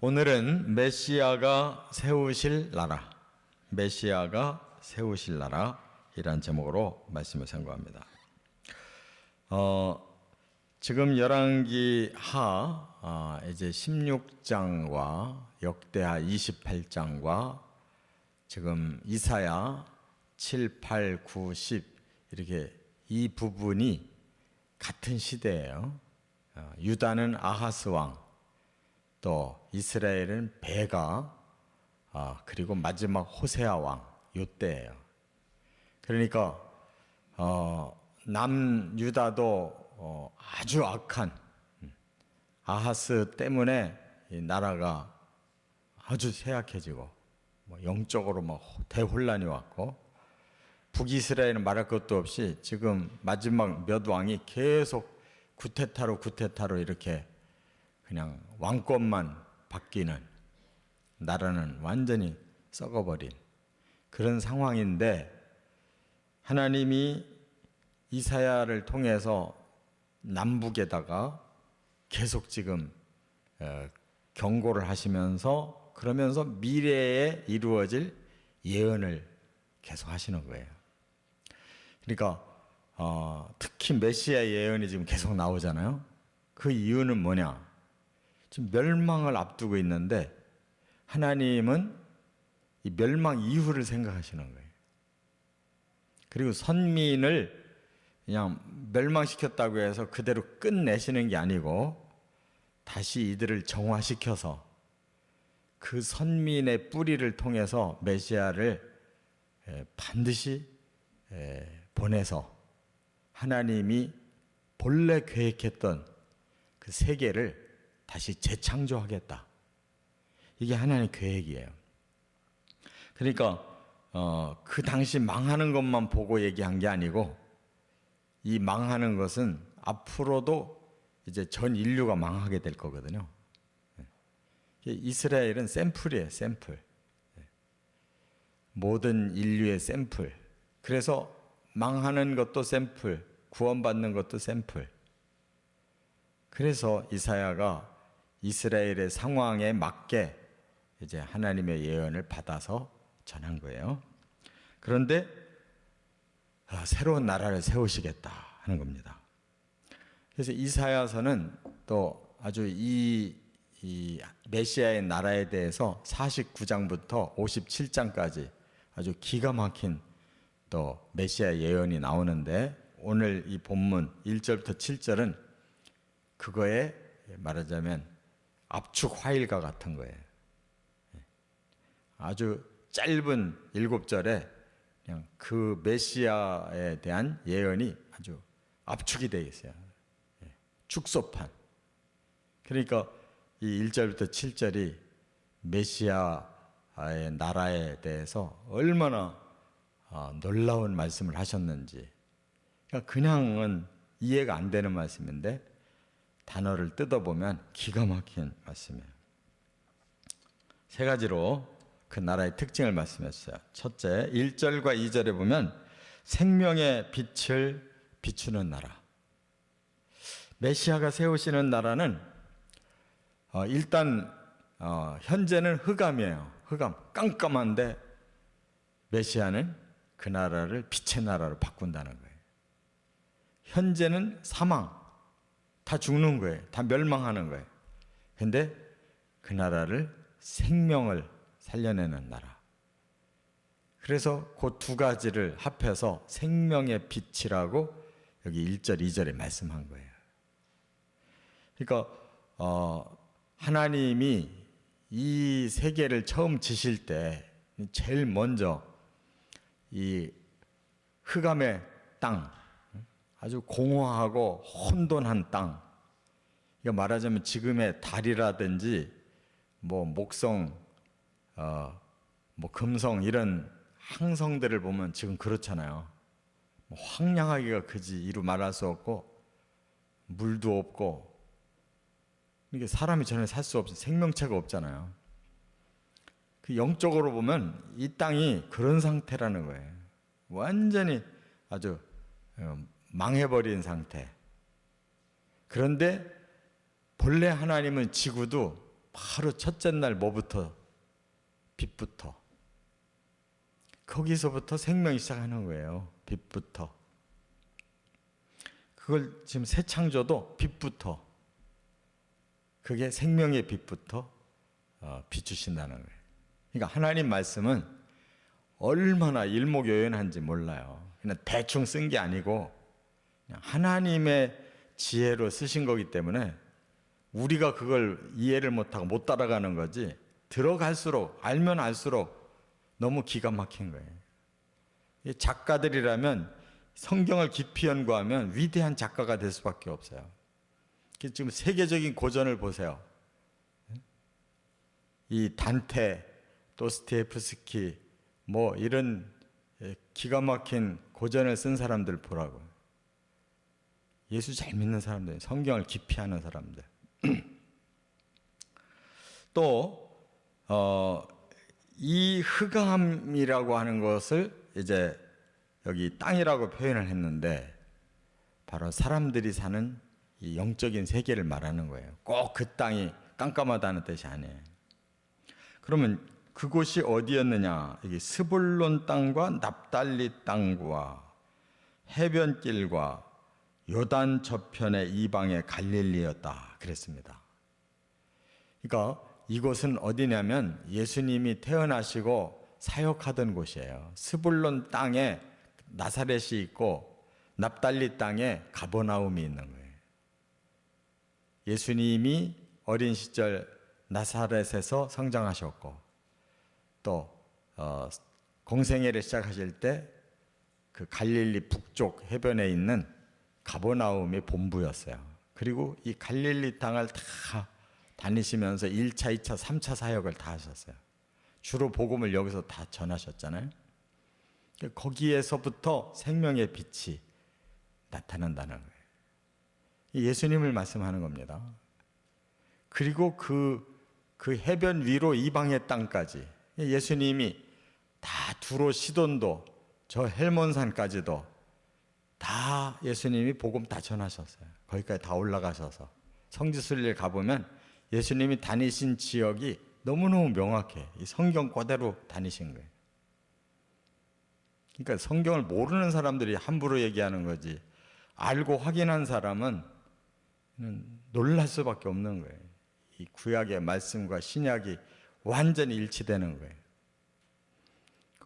오늘은 메시아가 세우실 나라, 메시아가 세우실 나라 이란 제목으로 말씀을 선고합니다. 지금 열왕기 하 이제 16장과 역대하 28장과 지금 이사야 7, 8, 9, 10 이렇게 이 부분이 같은 시대예요. 유다는 아하스 왕, 또 이스라엘은 베가, 그리고 마지막 호세아 왕 요때예요. 그러니까 남유다도 아주 악한 아하스 때문에 이 나라가 아주 쇠약해지고 영적으로 대혼란이 왔고, 북이스라엘은 말할 것도 없이 지금 마지막 몇 왕이 계속 구테타로 이렇게 그냥 왕권만 바뀌는, 나라는 완전히 썩어버린 그런 상황인데, 하나님이 이사야를 통해서 남북에다가 계속 지금 경고를 하시면서, 그러면서 미래에 이루어질 예언을 계속 하시는 거예요. 그러니까 특히 메시아 예언이 지금 계속 나오잖아요. 그 이유는 뭐냐? 지금 멸망을 앞두고 있는데 하나님은 이 멸망 이후를 생각하시는 거예요. 그리고 선민을 그냥 멸망시켰다고 해서 그대로 끝내시는 게 아니고, 다시 이들을 정화시켜서 그 선민의 뿌리를 통해서 메시아를 반드시 보내서 하나님이 본래 계획했던 그 세계를 다시 재창조하겠다. 이게 하나님의 계획이에요. 그러니까 그 당시 망하는 것만 보고 얘기한 게 아니고, 이 망하는 것은 앞으로도 이제 전 인류가 망하게 될 거거든요. 이스라엘은 샘플이에요, 샘플. 모든 인류의 샘플. 그래서 망하는 것도 샘플, 구원받는 것도 샘플. 그래서 이사야가 이스라엘의 상황에 맞게 이제 하나님의 예언을 받아서 전한 거예요. 그런데 새로운 나라를 세우시겠다 하는 겁니다. 그래서 이사야서는 또 아주 이 메시아의 나라에 대해서 49장부터 57장까지 아주 기가 막힌 또 메시아 예언이 나오는데, 오늘 이 본문 1절부터 7절은 그거에 말하자면 압축 화일과 같은 거예요. 아주 짧은 7절에 그냥 그 메시아에 대한 예언이 아주 압축이 되어 있어요. 축소판. 그러니까 이 1절부터 7절이 메시아의 나라에 대해서 얼마나 놀라운 말씀을 하셨는지, 그냥은 이해가 안 되는 말씀인데 단어를 뜯어보면 기가 막힌 말씀이에요. 세 가지로 그 나라의 특징을 말씀했어요. 첫째, 1절과 2절에 보면 생명의 빛을 비추는 나라. 메시아가 세우시는 나라는 일단 현재는 흑암이에요. 흑암, 깜깜한데 메시아는 그 나라를 빛의 나라로 바꾼다는 거예요. 현재는 사망, 다 죽는 거예요. 다 멸망하는 거예요. 근데 그 나라를 생명을 살려내는 나라. 그래서 그 두 가지를 합해서 생명의 빛이라고 여기 1절, 2절에 말씀한 거예요. 그러니까 하나님이 이 세계를 처음 지실 때 제일 먼저 이 흑암의 땅, 아주 공허하고 혼돈한 땅, 이거 말하자면 지금의 달이라든지 목성, 금성 이런 항성들을 보면 지금 그렇잖아요. 황량하기가 그지 이루 말할 수 없고, 물도 없고, 이게 사람이 전혀 살 수 없어, 생명체가 없잖아요. 그 영적으로 보면 이 땅이 그런 상태라는 거예요. 완전히 아주 망해버린 상태. 그런데 본래 하나님은 지구도 바로 첫째 날 뭐부터? 빛부터. 거기서부터 생명이 시작하는 거예요. 빛부터. 그걸 지금 새 창조도 빛부터. 그게 생명의 빛부터 비추신다는 거예요. 그러니까 하나님 말씀은 얼마나 일목요연한지 몰라요. 그냥 대충 쓴 게 아니고 그냥 하나님의 지혜로 쓰신 거기 때문에 우리가 그걸 이해를 못하고 못 따라가는 거지, 들어갈수록 알면 알수록 너무 기가 막힌 거예요. 작가들이라면 성경을 깊이 연구하면 위대한 작가가 될 수밖에 없어요. 지금 세계적인 고전을 보세요. 이 단테, 도스토옙스키 뭐 이런 기가 막힌 고전을 쓴 사람들 보라고. 예수 잘 믿는 사람들, 성경을 깊이 아는 사람들. 또 이 흑암이라고 하는 것을 이제 여기 땅이라고 표현을 했는데 바로 사람들이 사는 이 영적인 세계를 말하는 거예요. 꼭 그 땅이 깜깜하다는 뜻이 아니에요. 그러면 그곳이 어디였느냐? 여기 스불론 땅과 납달리 땅과 해변길과 요단 저편의 이방의 갈릴리였다 그랬습니다. 그러니까 이곳은 어디냐면 예수님이 태어나시고 사역하던 곳이에요. 스불론 땅에 나사렛이 있고 납달리 땅에 가버나움이 있는 거예요. 예수님이 어린 시절 나사렛에서 성장하셨고 또 공생애를 시작하실 때 그 갈릴리 북쪽 해변에 있는 가버나움이 본부였어요. 그리고 이 갈릴리 땅을 다 다니시면서 1차, 2차, 3차 사역을 다 하셨어요. 주로 복음을 여기서 다 전하셨잖아요. 거기에서부터 생명의 빛이 나타난다는 거예요. 예수님을 말씀하는 겁니다. 그리고 그 해변 위로 이방의 땅까지 예수님이 다 두로 시돈도 저 헬몬산까지도 다 예수님이 복음 다 전하셨어요. 거기까지 다 올라가셔서 성지순례 가보면 예수님이 다니신 지역이 너무너무 명확해. 이 성경 그대로 다니신 거예요. 그러니까 성경을 모르는 사람들이 함부로 얘기하는 거지, 알고 확인한 사람은 놀랄 수밖에 없는 거예요. 이 구약의 말씀과 신약이 완전히 일치되는 거예요.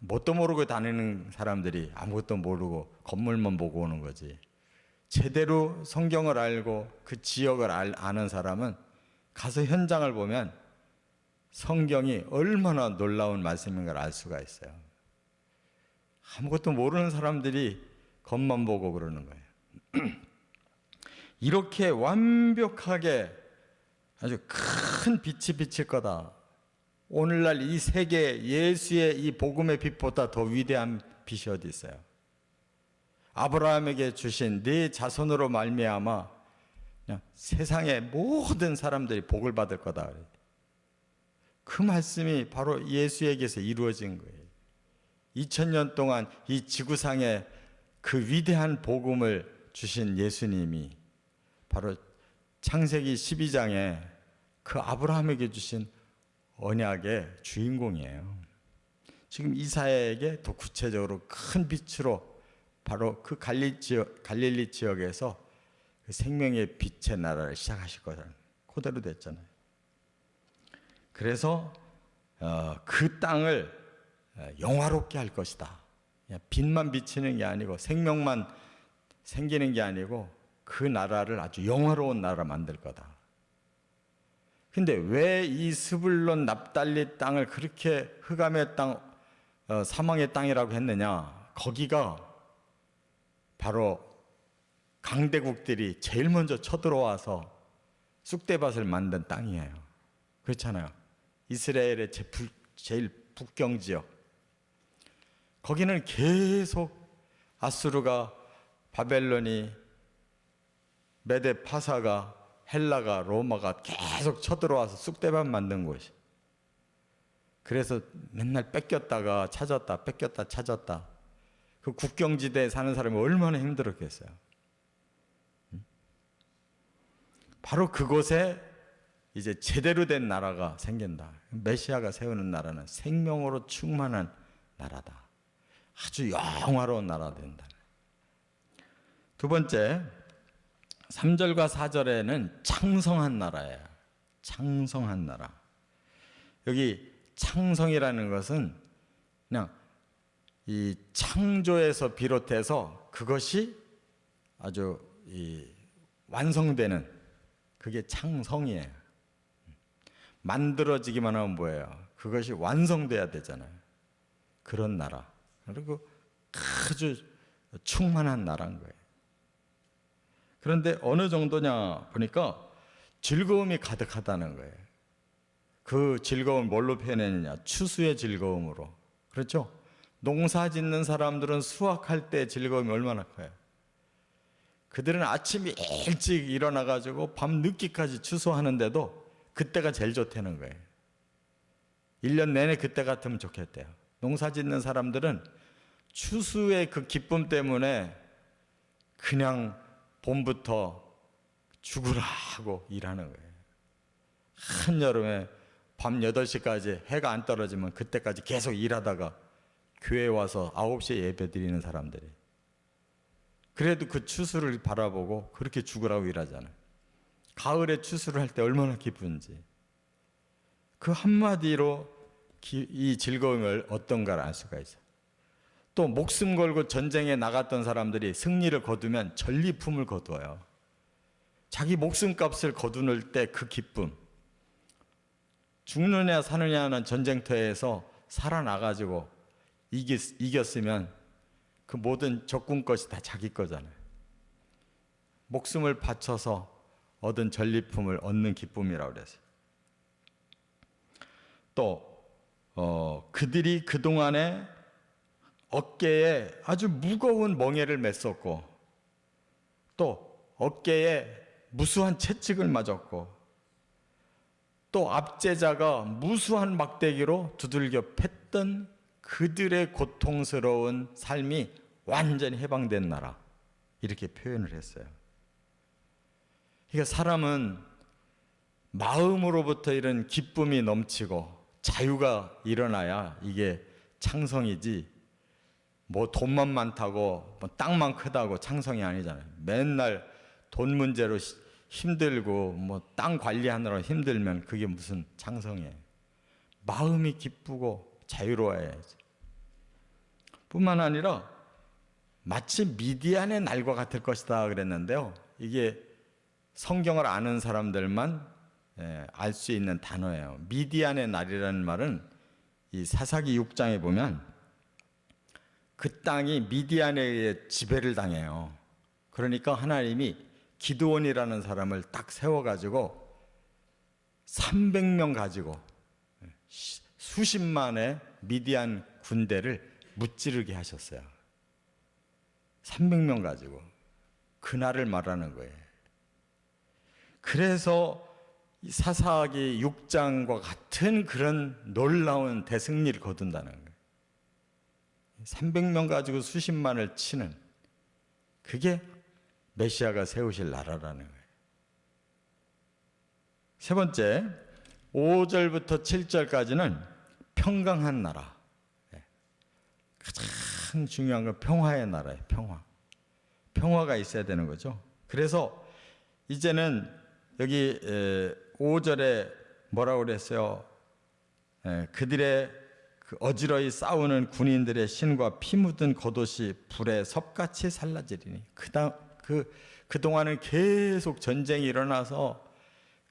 뭣도 모르고 다니는 사람들이 아무것도 모르고 건물만 보고 오는 거지, 제대로 성경을 알고 그 지역을 아는 사람은 가서 현장을 보면 성경이 얼마나 놀라운 말씀인 걸 알 수가 있어요. 아무것도 모르는 사람들이 겉만 보고 그러는 거예요. 이렇게 완벽하게 아주 큰 빛이 비칠 거다. 오늘날 이 세계 예수의 이 복음의 빛보다 더 위대한 빛이 어디 있어요? 아브라함에게 주신 네 자손으로 말미암아 그냥 세상의 모든 사람들이 복을 받을 거다. 그 말씀이 바로 예수에게서 이루어진 거예요. 2000년 동안 이 지구상에 그 위대한 복음을 주신 예수님이 바로 창세기 12장에 그 아브라함에게 주신 언약의 주인공이에요. 지금 이사야에게 더 구체적으로 큰 빛으로 바로 그 갈릴리 지역에서 그 생명의 빛의 나라를 시작하실 거다. 그대로 됐잖아요. 그래서 그 땅을 영화롭게 할 것이다. 빛만 비치는 게 아니고 생명만 생기는 게 아니고 그 나라를 아주 영화로운 나라 만들 거다. 근데 왜 이 스불론 납달리 땅을 그렇게 흑암의 땅, 사망의 땅이라고 했느냐? 거기가 바로 강대국들이 제일 먼저 쳐들어와서 쑥대밭을 만든 땅이에요. 그렇잖아요. 이스라엘의 제일 북경 지역. 거기는 계속 아수르가, 바벨론이, 메데 파사가, 헬라가, 로마가 계속 쳐들어와서 쑥대밭 만든 곳이. 그래서 맨날 뺏겼다가 찾았다, 뺏겼다 찾았다. 그 국경지대에 사는 사람이 얼마나 힘들었겠어요. 바로 그곳에 이제 제대로 된 나라가 생긴다. 메시아가 세우는 나라는 생명으로 충만한 나라다. 아주 영화로운 나라가 된다. 두 번째, 3절과 4절에는 창성한 나라예요. 창성한 나라. 여기 창성이라는 것은 그냥 이 창조에서 비롯해서 그것이 아주 완성되는, 그게 창성이에요. 만들어지기만 하면 뭐예요? 그것이 완성돼야 되잖아요. 그런 나라. 그리고 아주 충만한 나라인 거예요. 그런데 어느 정도냐 보니까 즐거움이 가득하다는 거예요. 그 즐거움을 뭘로 표현했느냐? 추수의 즐거움으로. 그렇죠? 농사 짓는 사람들은 수확할 때 즐거움이 얼마나 커요. 그들은 아침 일찍 일어나가지고 밤 늦게까지 추수하는데도 그때가 제일 좋다는 거예요. 1년 내내 그때 같으면 좋겠대요. 농사 짓는 사람들은 추수의 그 기쁨 때문에 그냥 봄부터 죽으라 하고 일하는 거예요. 한여름에 밤 8시까지 해가 안 떨어지면 그때까지 계속 일하다가 교회에 와서 9시에 예배 드리는 사람들이, 그래도 그 추수를 바라보고 그렇게 죽으라고 일하잖아요. 가을에 추수를 할 때 얼마나 기쁜지. 그 한마디로 이 즐거움을 어떤가를 알 수가 있어요. 또 목숨 걸고 전쟁에 나갔던 사람들이 승리를 거두면 전리품을 거두어요. 자기 목숨값을 거두는 때 그 기쁨. 죽느냐 사느냐 하는 전쟁터에서 살아나가지고 이겼으면 그 모든 적군 것이 다 자기 거잖아요. 목숨을 바쳐서 얻은 전리품을 얻는 기쁨이라고 그랬어요. 또 그들이 그동안에 어깨에 아주 무거운 멍에를 맸었고, 또 어깨에 무수한 채찍을 맞았고, 또 압제자가 무수한 막대기로 두들겨 팼던 그들의 고통스러운 삶이 완전히 해방된 나라, 이렇게 표현을 했어요. 그러니까 사람은 마음으로부터 이런 기쁨이 넘치고 자유가 일어나야 이게 창성이지, 뭐 돈만 많다고 뭐 땅만 크다고 창성이 아니잖아요. 맨날 돈 문제로 힘들고 뭐 땅 관리하느라 힘들면 그게 무슨 창성이에요. 마음이 기쁘고 자유로워야지. 뿐만 아니라 마치 미디안의 날과 같을 것이다 그랬는데요. 이게 성경을 아는 사람들만 알 수 있는 단어예요. 미디안의 날이라는 말은 이 사사기 6장에 보면 그 땅이 미디안에 의해 지배를 당해요. 그러니까 하나님이 기드온이라는 사람을 딱 세워가지고 300명 가지고 수십만의 미디안 군대를 무찌르게 하셨어요. 300명 가지고. 그날을 말하는 거예요. 그래서 사사기 6장과 같은 그런 놀라운 대승리를 거둔다는 거예요. 300명 가지고 수십만을 치는, 그게 메시아가 세우실 나라라는 거예요. 세 번째, 5절부터 7절까지는 평강한 나라. 가장 중요한 건 평화의 나라예요. 평화가 있어야 되는 거죠. 그래서 이제는 여기 5절에 뭐라고 그랬어요? 그들의 그 어지러이 싸우는 군인들의 신과 피 묻은 겉옷이 불에 섭같이 살라지리니. 그동안은 계속 전쟁이 일어나서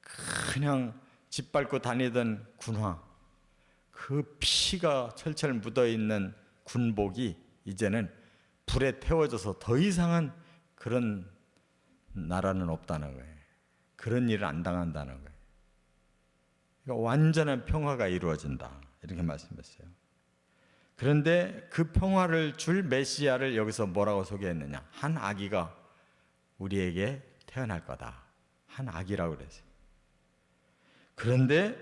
그냥 짓밟고 다니던 군화, 그 피가 철철 묻어있는 군복이 이제는 불에 태워져서 더 이상은 그런 나라는 없다는 거예요. 그런 일을 안 당한다는 거예요. 그러니까 완전한 평화가 이루어진다, 이렇게 말씀했어요. 그런데 그 평화를 줄 메시아를 여기서 뭐라고 소개했느냐? 한 아기가 우리에게 태어날 거다. 한 아기라고 그랬어요. 그런데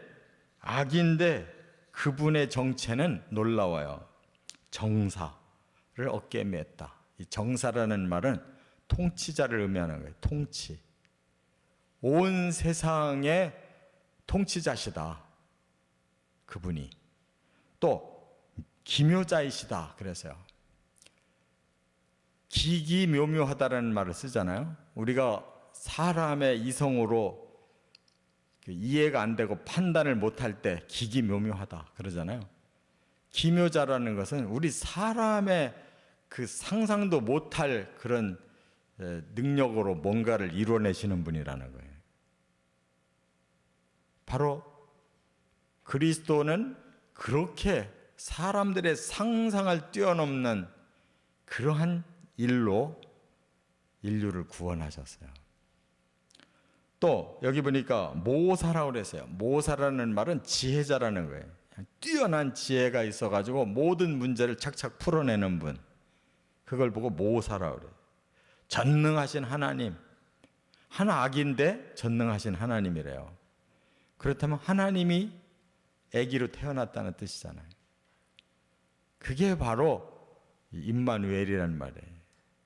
아기인데 그분의 정체는 놀라워요. 정사를 어깨에 맸다. 이 정사라는 말은 통치자를 의미하는 거예요. 통치. 온 세상의 통치자시다. 그분이. 또 기묘자이시다. 그래서요. 기기묘묘하다라는 말을 쓰잖아요. 우리가 사람의 이성으로 이해가 안 되고 판단을 못할 때 기기묘묘하다 그러잖아요. 기묘자라는 것은 우리 사람의 그 상상도 못할 그런 능력으로 뭔가를 이뤄내시는 분이라는 거예요. 바로 그리스도는 그렇게 사람들의 상상을 뛰어넘는 그러한 일로 인류를 구원하셨어요. 또 여기 보니까 모사라고 그랬어요. 모사라는 말은 지혜자라는 거예요. 뛰어난 지혜가 있어가지고 모든 문제를 착착 풀어내는 분. 그걸 보고 모사라고 그래요. 전능하신 하나님. 한 아기인데 전능하신 하나님이래요. 그렇다면 하나님이 아기로 태어났다는 뜻이잖아요. 그게 바로 임마누엘이라는 말이에요.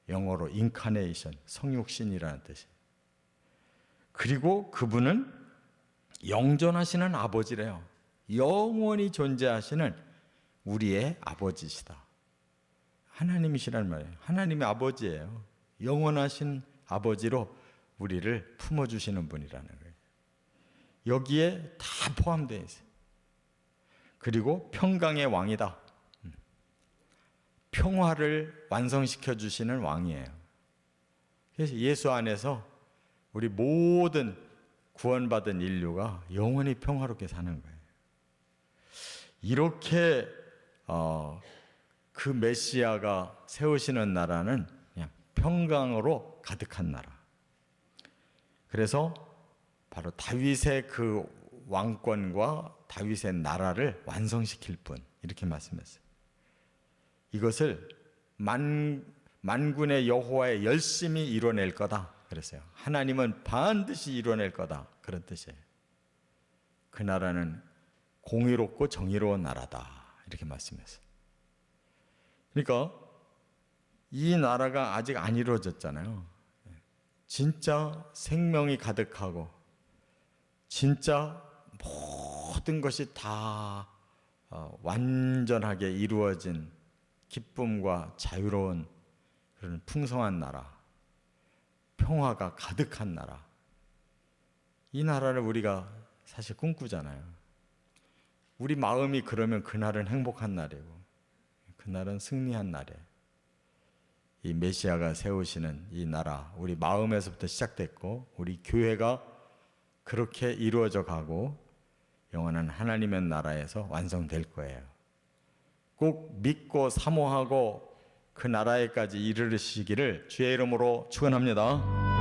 영어로 인카네이션, 성육신이라는 뜻이에요. 그리고 그분은 영존하시는 아버지래요. 영원히 존재하시는 우리의 아버지시다. 하나님이시라는 말이에요. 하나님의 아버지예요. 영원하신 아버지로 우리를 품어주시는 분이라는 거예요. 여기에 다 포함되어 있어요. 그리고 평강의 왕이다. 평화를 완성시켜 주시는 왕이에요. 그래서 예수 안에서 우리 모든 구원받은 인류가 영원히 평화롭게 사는 거예요. 이렇게 그 메시아가 세우시는 나라는 그냥 평강으로 가득한 나라. 그래서 바로 다윗의 그 왕권과 다윗의 나라를 완성시킬 분, 이렇게 말씀했어요. 이것을 만군의 여호와의 열심히 이뤄낼 거다 그랬어요. 하나님은 반드시 이뤄낼 거다, 그런 뜻이에요. 그 나라는 공의롭고 정의로운 나라다, 이렇게 말씀했어요. 그러니까 이 나라가 아직 안 이루어졌잖아요. 진짜 생명이 가득하고 진짜 모든 것이 다 완전하게 이루어진 기쁨과 자유로운 그런 풍성한 나라, 평화가 가득한 나라. 이 나라를 우리가 사실 꿈꾸잖아요. 우리 마음이 그러면 그날은 행복한 날이고 그날은 승리한 날이에요. 이 메시아가 세우시는 이 나라, 우리 마음에서부터 시작됐고 우리 교회가 그렇게 이루어져 가고 영원한 하나님의 나라에서 완성될 거예요. 꼭 믿고 사모하고 그 나라에까지 이르시기를 주의 이름으로 축원합니다.